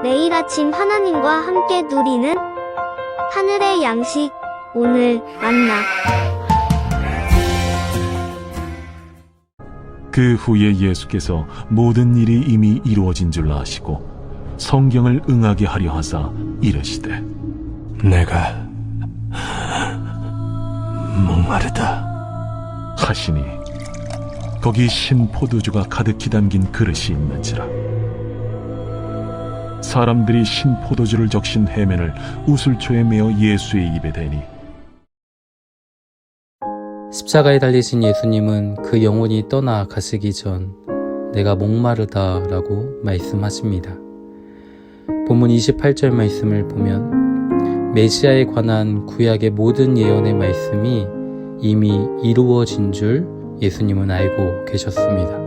매일 아침 하나님과 함께 누리는 하늘의 양식, 오늘 만나. 그 후에 예수께서 모든 일이 이미 이루어진 줄 아시고 성경을 응하게 하려 하사 이르시되, 내가 목마르다 하시니 거기 신 포도주가 가득히 담긴 그릇이 있는지라. 사람들이 신 포도주를 적신 해면을 우슬초에 메어 예수의 입에 대니, 십자가에 달리신 예수님은 그 영혼이 떠나 가시기 전 내가 목마르다 라고 말씀하십니다. 본문 28절 말씀을 보면 메시아에 관한 구약의 모든 예언의 말씀이 이미 이루어진 줄 예수님은 알고 계셨습니다.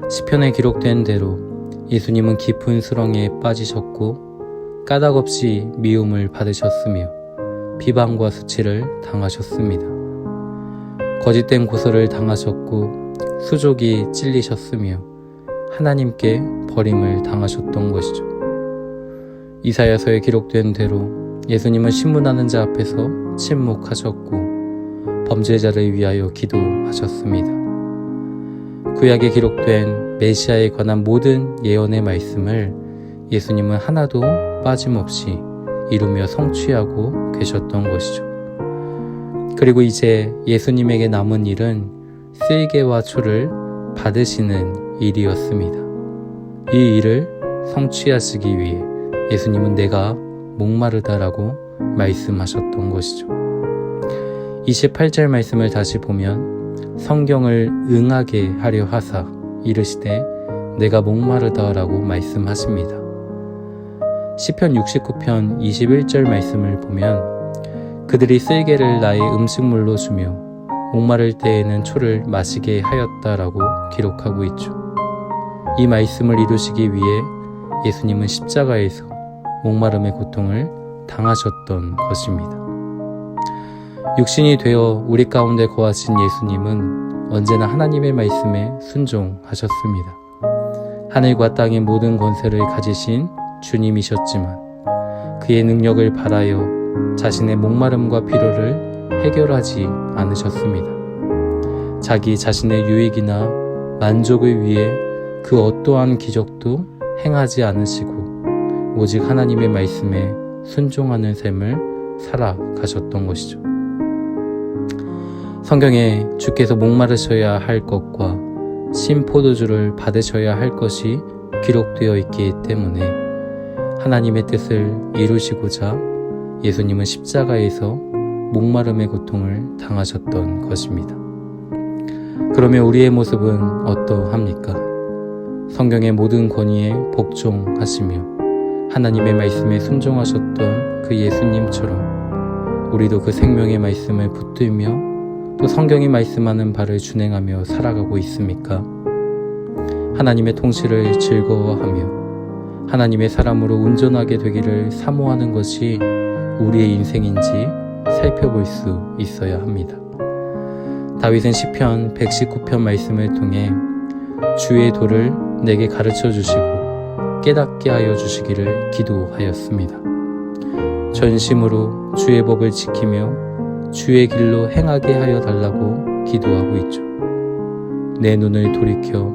시편에 기록된 대로 예수님은 깊은 수렁에 빠지셨고 까닭없이 미움을 받으셨으며 비방과 수치를 당하셨습니다. 거짓된 고소를 당하셨고 수족이 찔리셨으며 하나님께 버림을 당하셨던 것이죠. 이사야서에 기록된 대로 예수님은 신문하는 자 앞에서 침묵하셨고 범죄자를 위하여 기도하셨습니다. 구약에 기록된 메시아에 관한 모든 예언의 말씀을 예수님은 하나도 빠짐없이 이루며 성취하고 계셨던 것이죠. 그리고 이제 예수님에게 남은 일은 쓸개와 초를 받으시는 일이었습니다. 이 일을 성취하시기 위해 예수님은 내가 목마르다라고 말씀하셨던 것이죠. 28절 말씀을 다시 보면 성경을 응하게 하려 하사 이르시되 내가 목마르다라고 말씀하십니다. 시편 69편 21절 말씀을 보면 그들이 쓸개를 나의 음식물로 주며 목마를 때에는 초를 마시게 하였다라고 기록하고 있죠. 이 말씀을 이루시기 위해 예수님은 십자가에서 목마름의 고통을 당하셨던 것입니다. 육신이 되어 우리 가운데 거하신 예수님은 언제나 하나님의 말씀에 순종하셨습니다. 하늘과 땅의 모든 권세를 가지신 주님이셨지만 그의 능력을 바라여 자신의 목마름과 피로를 해결하지 않으셨습니다. 자기 자신의 유익이나 만족을 위해 그 어떠한 기적도 행하지 않으시고 오직 하나님의 말씀에 순종하는 삶을 살아가셨던 것이죠. 성경에 주께서 목마르셔야 할 것과 신 포도주를 받으셔야 할 것이 기록되어 있기 때문에 하나님의 뜻을 이루시고자 예수님은 십자가에서 목마름의 고통을 당하셨던 것입니다. 그러면 우리의 모습은 어떠합니까? 성경의 모든 권위에 복종하시며 하나님의 말씀에 순종하셨던 그 예수님처럼 우리도 그 생명의 말씀을 붙들며 또 성경이 말씀하는 바를 준행하며 살아가고 있습니까? 하나님의 통치를 즐거워하며 하나님의 사람으로 온전하게 되기를 사모하는 것이 우리의 인생인지 살펴볼 수 있어야 합니다. 다윗은 시편 119편 말씀을 통해 주의 도를 내게 가르쳐 주시고 깨닫게 하여 주시기를 기도하였습니다. 전심으로 주의 법을 지키며 주의 길로 행하게 하여 달라고 기도하고 있죠. 내 눈을 돌이켜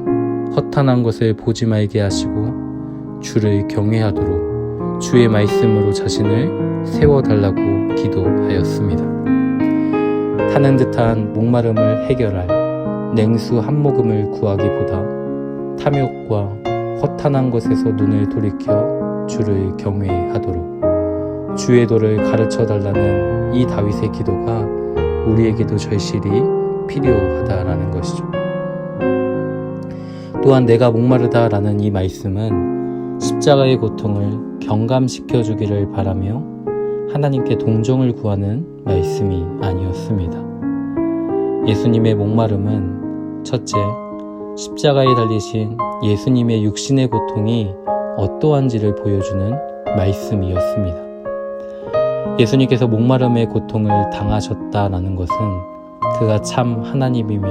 허탄한 것을 보지 말게 하시고 주를 경외하도록 주의 말씀으로 자신을 세워달라고 기도하였습니다. 타는 듯한 목마름을 해결할 냉수 한 모금을 구하기보다 탐욕과 허탄한 것에서 눈을 돌이켜 주를 경외하도록 주의 도를 가르쳐달라는 이 다윗의 기도가 우리에게도 절실히 필요하다라는 것이죠. 또한 내가 목마르다라는 이 말씀은 십자가의 고통을 경감시켜 주기를 바라며 하나님께 동정을 구하는 말씀이 아니었습니다. 예수님의 목마름은 첫째, 십자가에 달리신 예수님의 육신의 고통이 어떠한지를 보여주는 말씀이었습니다. 예수님께서 목마름의 고통을 당하셨다라는 것은 그가 참 하나님이며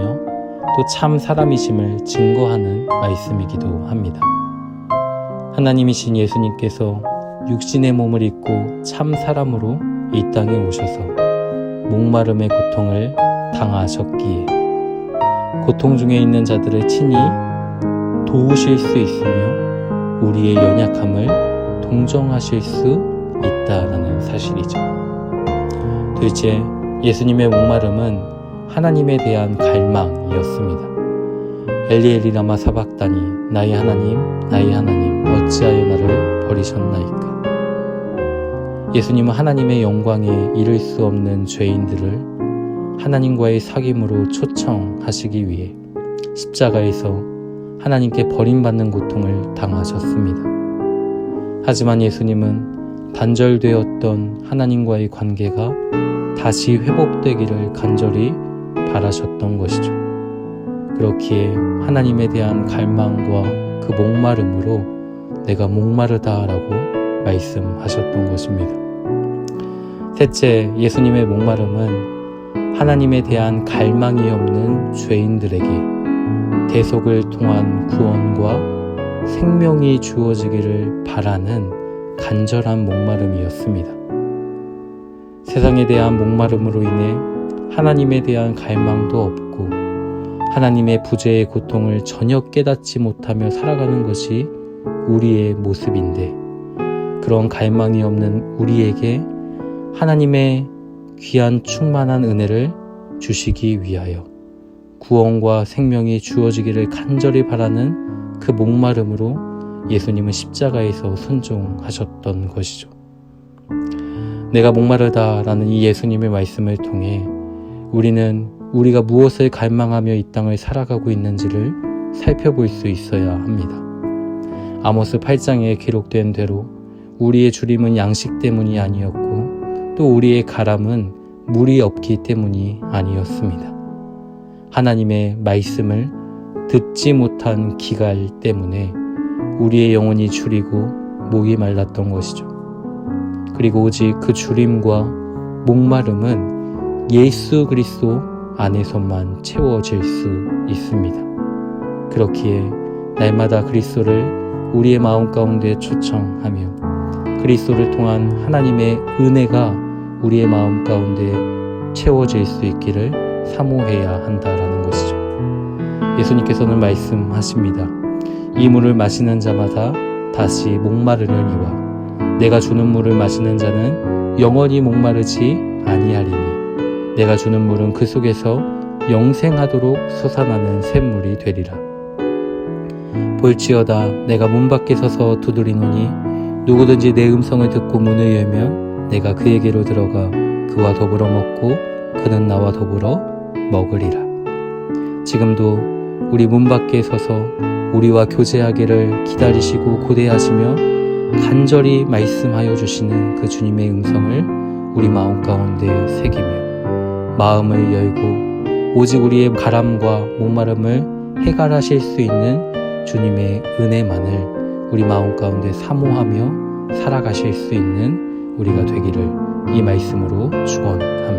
또 참 사람이심을 증거하는 말씀이기도 합니다. 하나님이신 예수님께서 육신의 몸을 입고 참 사람으로 이 땅에 오셔서 목마름의 고통을 당하셨기에 고통 중에 있는 자들을 친히 도우실 수 있으며 우리의 연약함을 동정하실 수 있다라는 사실이죠. 둘째, 예수님의 목마름은 하나님에 대한 갈망이었습니다. 엘리 라마 사박다니 나의 하나님 어찌하여 나를 버리셨나이까. 예수님은 하나님의 영광에 이를 수 없는 죄인들을 하나님과의 사귐으로 초청하시기 위해 십자가에서 하나님께 버림받는 고통을 당하셨습니다. 하지만 예수님은 단절되었던 하나님과의 관계가 다시 회복되기를 간절히 바라셨던 것이죠. 그렇기에 하나님에 대한 갈망과 그 목마름으로 내가 목마르다라고 말씀하셨던 것입니다. 셋째, 예수님의 목마름은 하나님에 대한 갈망이 없는 죄인들에게 대속을 통한 구원과 생명이 주어지기를 바라는 간절한 목마름이었습니다. 세상에 대한 목마름으로 인해 하나님에 대한 갈망도 없고 하나님의 부재의 고통을 전혀 깨닫지 못하며 살아가는 것이 우리의 모습인데, 그런 갈망이 없는 우리에게 하나님의 귀한 충만한 은혜를 주시기 위하여 구원과 생명이 주어지기를 간절히 바라는 그 목마름으로 예수님은 십자가에서 순종하셨던 것이죠. 내가 목마르다라는 이 예수님의 말씀을 통해 우리는 우리가 무엇을 갈망하며 이 땅을 살아가고 있는지를 살펴볼 수 있어야 합니다. 아모스 8장에 기록된 대로 우리의 주림은 양식 때문이 아니었고 또 우리의 가람은 물이 없기 때문이 아니었습니다. 하나님의 말씀을 듣지 못한 기갈 때문에 우리의 영혼이 주리고 목이 말랐던 것이죠. 그리고 오직 그 주림과 목마름은 예수 그리스도 안에서만 채워질 수 있습니다. 그렇기에 날마다 그리스도를 우리의 마음 가운데 초청하며 그리스도를 통한 하나님의 은혜가 우리의 마음 가운데 채워질 수 있기를 사모해야 한다라는 것이죠. 예수님께서는 말씀하십니다. 이 물을 마시는 자마다 다시 목마르려니와 내가 주는 물을 마시는 자는 영원히 목마르지 아니하리니 내가 주는 물은 그 속에서 영생하도록 솟아나는 샘물이 되리라. 볼지어다 내가 문 밖에 서서 두드리노니 누구든지 내 음성을 듣고 문을 열면 내가 그에게로 들어가 그와 더불어 먹고 그는 나와 더불어 먹으리라. 지금도 우리 문 밖에 서서 우리와 교제하기를 기다리시고 고대하시며 간절히 말씀하여 주시는 그 주님의 음성을 우리 마음 가운데 새기며 마음을 열고 오직 우리의 가람과 목마름을 해결하실 수 있는 주님의 은혜만을 우리 마음 가운데 사모하며 살아가실 수 있는 우리가 되기를 이 말씀으로 축원합니다.